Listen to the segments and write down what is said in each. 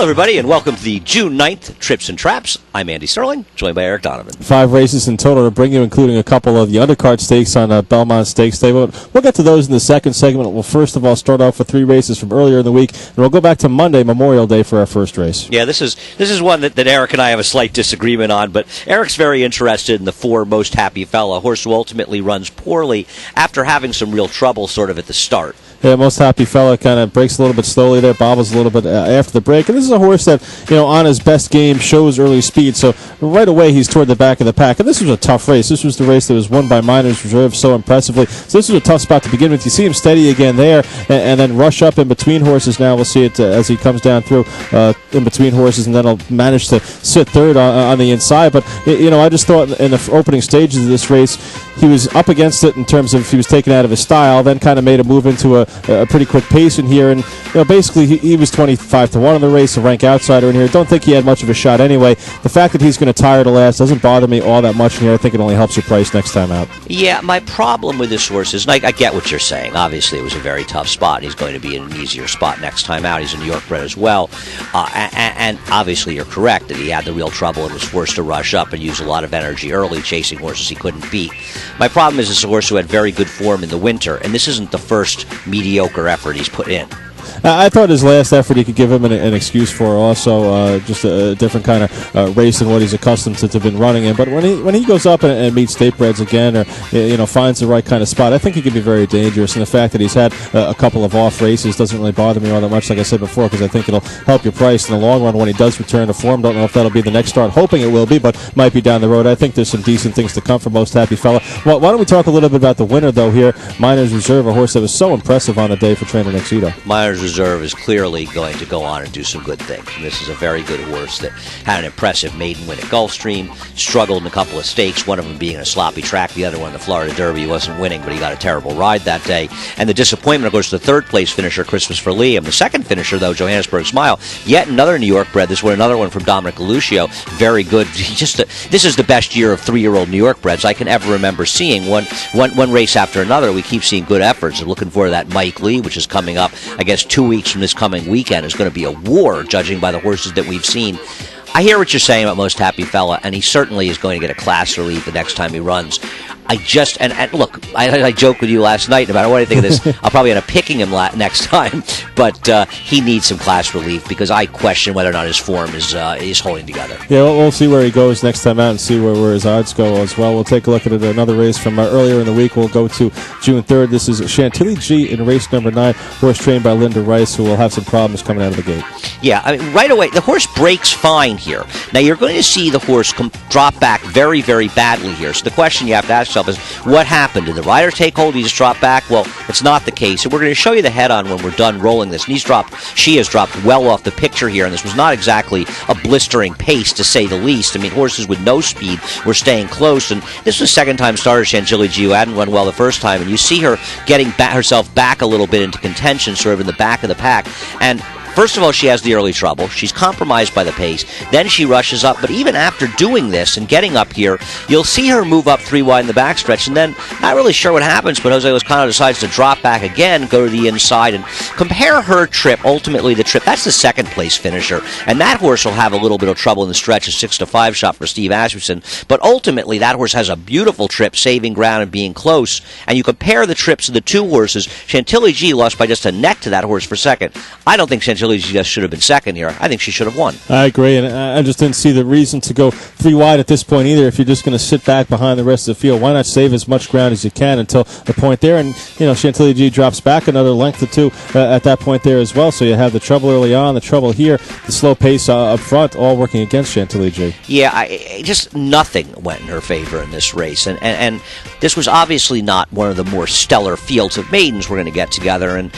Hello, everybody, and welcome to the June 9th Trips and Traps. I'm Andy Serling, joined by Eric Donovan. 5 races in total to bring you, including a couple of the undercard stakes on Belmont Stakes Day. We'll get to those in the second segment. We'll first of all start off with 3 races from earlier in the week, and we'll go back to Monday, Memorial Day, for our first race. Yeah, this is one that Eric and I have a slight disagreement on, but Eric's very interested in the 4 Most Happy Fella, a horse who ultimately runs poorly after having some real trouble sort of at the start. Yeah, Most Happy Fella kind of breaks a little bit slowly there, bobbles a little bit after the break. And this is a horse that, on his best game shows early speed. So right away he's toward the back of the pack. And this was a tough race. This was the race that was won by Miners Reserve so impressively. So this was a tough spot to begin with. You see him steady again there and then rush up in between horses. Now we'll see it as he comes down through in between horses, and then he'll manage to sit third on the inside. But, I just thought in the opening stages of this race, he was up against it in terms of he was taken out of his style, then kind of made a move into a pretty quick pace in here, and basically he was 25-1 in the race, a rank outsider in here. Don't think he had much of a shot anyway. The fact that he's going to tire to last doesn't bother me all that much in here. I think it only helps your price next time out. Yeah, my problem with this horse is, and I get what you're saying. Obviously, it was a very tough spot. He's going to be in an easier spot next time out. He's a New York bred as well, and obviously you're correct that he had the real trouble and was forced to rush up and use a lot of energy early chasing horses he couldn't beat. My problem is it's a horse who had very good form in the winter, and this isn't the first mediocre effort he's put in. I thought his last effort he could give him an excuse for, also just a different kind of race than what he's accustomed to been running in. But when he goes up and meets state breds again, or finds the right kind of spot, I think he can be very dangerous. And the fact that he's had a couple of off races doesn't really bother me all that much, like I said before, because I think it'll help your price in the long run when he does return to form. Don't know if that'll be the next start. Hoping it will be, but might be down the road. I think there's some decent things to come from Most Happy Fella. Well, why don't we talk a little bit about the winner, though, here, Miners Reserve, a horse that was so impressive on the day for trainer Nixito. Miners Reserve is clearly going to go on and do some good things. And this is a very good horse that had an impressive maiden win at Gulfstream, struggled in a couple of stakes, one of them being a sloppy track, the other one, the Florida Derby. He wasn't winning, but he got a terrible ride that day. And the disappointment, of course, the third-place finisher, Christopher Liam. The second finisher, though, Johannesburg Smile, yet another New York bred. This one, another one from Dominic Galuccio. Very good. This is the best year of 3-year-old New York breds I can ever remember seeing. One race after another, we keep seeing good efforts. I'm looking for that Mike Lee, which is coming up, I guess, 2 weeks from this coming weekend. Is going to be a war, judging by the horses that we've seen. I hear what you're saying about Most Happy Fella, and he certainly is going to get a class relief the next time he runs. And look, I joked with you last night about what I think of this. I'll probably end up picking him next time, but he needs some class relief because I question whether or not his form is holding together. Yeah, we'll see where he goes next time out and see where his odds go as well. We'll take a look at another race from earlier in the week. We'll go to June 3rd. This is Chantilly G in race number 9, horse trained by Linda Rice, who will have some problems coming out of the gate. Yeah, I mean, right away, the horse breaks fine here. Now, you're going to see the horse drop back very, very badly here. So the question you have to ask yourself is, what happened? Did the rider take hold? He just dropped back? Well, it's not the case. And we're going to show you the head-on when we're done rolling this. And she has dropped well off the picture here, and this was not exactly a blistering pace, to say the least. I mean, horses with no speed were staying close, and this was second-time starter Chantilly G, who hadn't run well the first time, and you see her getting herself back a little bit into contention, sort of in the back of the pack, and first of all, she has the early trouble. She's compromised by the pace. Then she rushes up. But even after doing this and getting up here, you'll see her move up 3 wide in the backstretch. And then, not really sure what happens, but Jose Lozcano decides to drop back again, go to the inside, and compare her trip, ultimately the trip. That's the second-place finisher. And that horse will have a little bit of trouble in the stretch, a 6-5 shot for Steve Asmussen. But ultimately, that horse has a beautiful trip, saving ground and being close. And you compare the trips of the two horses. Chantilly G lost by just a neck to that horse for second. I don't think Chantilly G just should have been second here. I think she should have won. I agree, and I just didn't see the reason to go 3 wide at this point either. If you're just going to sit back behind the rest of the field, why not save as much ground as you can until the point there? And, Chantilly G drops back another length or 2 at that point there as well. So you have the trouble early on, the trouble here, the slow pace up front, all working against Chantilly G. Yeah, just nothing went in her favor in this race. And this was obviously not one of the more stellar fields of maidens we're going to get together. And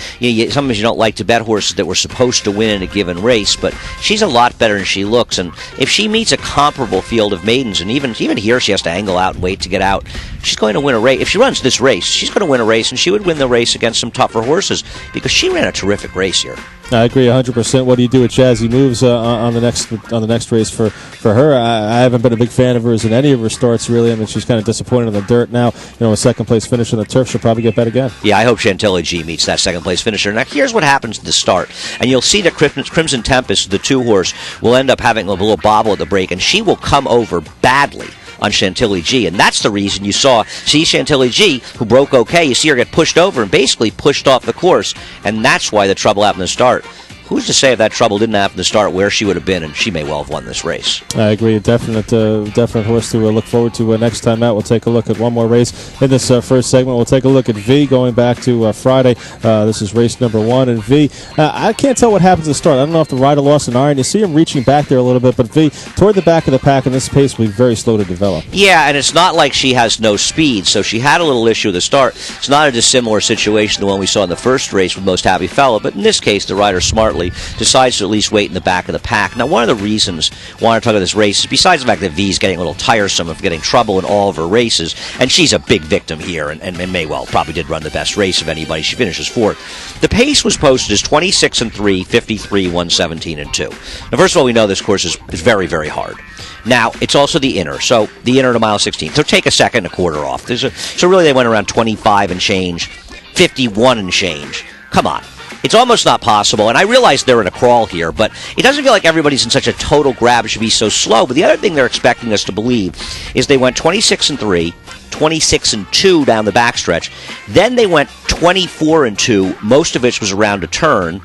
sometimes you don't like to bet horses that were supposed to win in a given race, but she's a lot better than she looks. And if she meets a comparable field of maidens, and even here she has to angle out and wait to get out, she's going to win a race. If she runs this race, she's going to win a race, and she would win the race against some tougher horses because she ran a terrific race here. I agree 100%. What do you do with Jazzy moves on the next race for her? I haven't been a big fan of hers in any of her starts, really. I mean, she's kind of disappointed in the dirt now. A second-place finish on the turf. She'll probably get bet again. Yeah, I hope Chantilly G meets that second-place finisher. Now, here's what happens at the start. And you'll see that Crimson Tempest, the two-horse, will end up having a little bobble at the break, and she will come over badly on Chantilly G, and that's the reason you see Chantilly G, who broke okay. You see her get pushed over and basically pushed off the course, and that's why the trouble happened to start. Who's to say if that trouble didn't happen to start where she would have been, and she may well have won this race. I agree. Definite horse to look forward to next time out. We'll take a look at one more race in this first segment. We'll take a look at V going back to Friday. This is race number 1. And V, I can't tell what happens at the start. I don't know if the rider lost an iron. You see him reaching back there a little bit, but V, toward the back of the pack, and this pace will be very slow to develop. Yeah, and it's not like she has no speed, so she had a little issue at the start. It's not a dissimilar situation to the one we saw in the first race with Most Happy Fella, but in this case, the rider smartly decides to at least wait in the back of the pack. Now, one of the reasons I want to talk about this race is, besides the fact that V's getting a little tiresome of getting trouble in all of her races, and she's a big victim here, and Maywell probably did run the best race of anybody. She finishes 4th. The pace was posted as 26-3, 53, 117, and 2. Now, first of all, we know this course is very, very hard. Now, it's also the inner, so the inner to mile 16. So take a second and a quarter off. So really they went around 25 and change, 51 and change. Come on. It's almost not possible, and I realize they're in a crawl here, but it doesn't feel like everybody's in such a total grab. It should be so slow. But the other thing they're expecting us to believe is they went 26-3, 26-2 down the backstretch. Then they went 24-2, most of which was around a turn.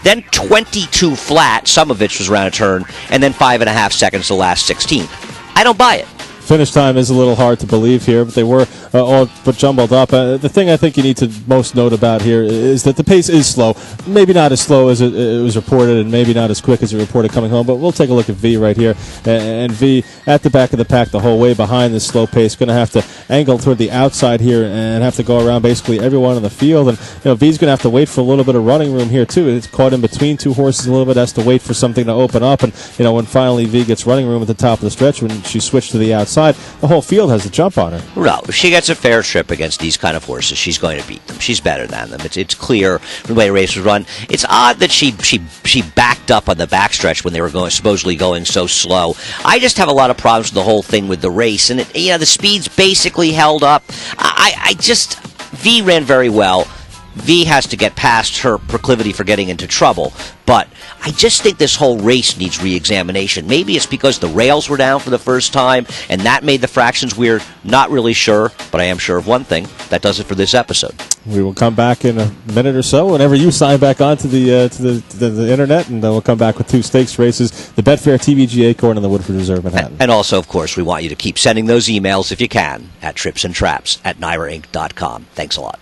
Then 22 flat, some of which was around a turn, and then 5.5 seconds the last 16. I don't buy it. Finish time is a little hard to believe here, but they were all but jumbled up. The thing I think you need to most note about here is that the pace is slow. Maybe not as slow as it was reported, and maybe not as quick as it reported coming home, but we'll take a look at V right here. And V at the back of the pack the whole way behind this slow pace. Going to have to angle toward the outside here and have to go around basically everyone in the field. And V's going to have to wait for a little bit of running room here, too. It's caught in between two horses a little bit, has to wait for something to open up. And, when finally V gets running room at the top of the stretch, when she switched to the outside, the whole field has to jump on her. No, if she gets a fair trip against these kind of horses, she's going to beat them. She's better than them. It's clear from the way the race was run. It's odd that she backed up on the backstretch when they were supposedly going so slow. I just have a lot of problems with the whole thing with the race, and the speed's basically held up. V ran very well. V has to get past her proclivity for getting into trouble. But I just think this whole race needs re-examination. Maybe it's because the rails were down for the first time, and that made the fractions weird. Not really sure, but I am sure of one thing. That does it for this episode. We will come back in a minute or so whenever you sign back on to the internet, and then we'll come back with 2 stakes races, the Betfair TVG Acorn and the Woodford Reserve Manhattan. And also, of course, we want you to keep sending those emails if you can at tripsandtraps@NYRAinc.com. Thanks a lot.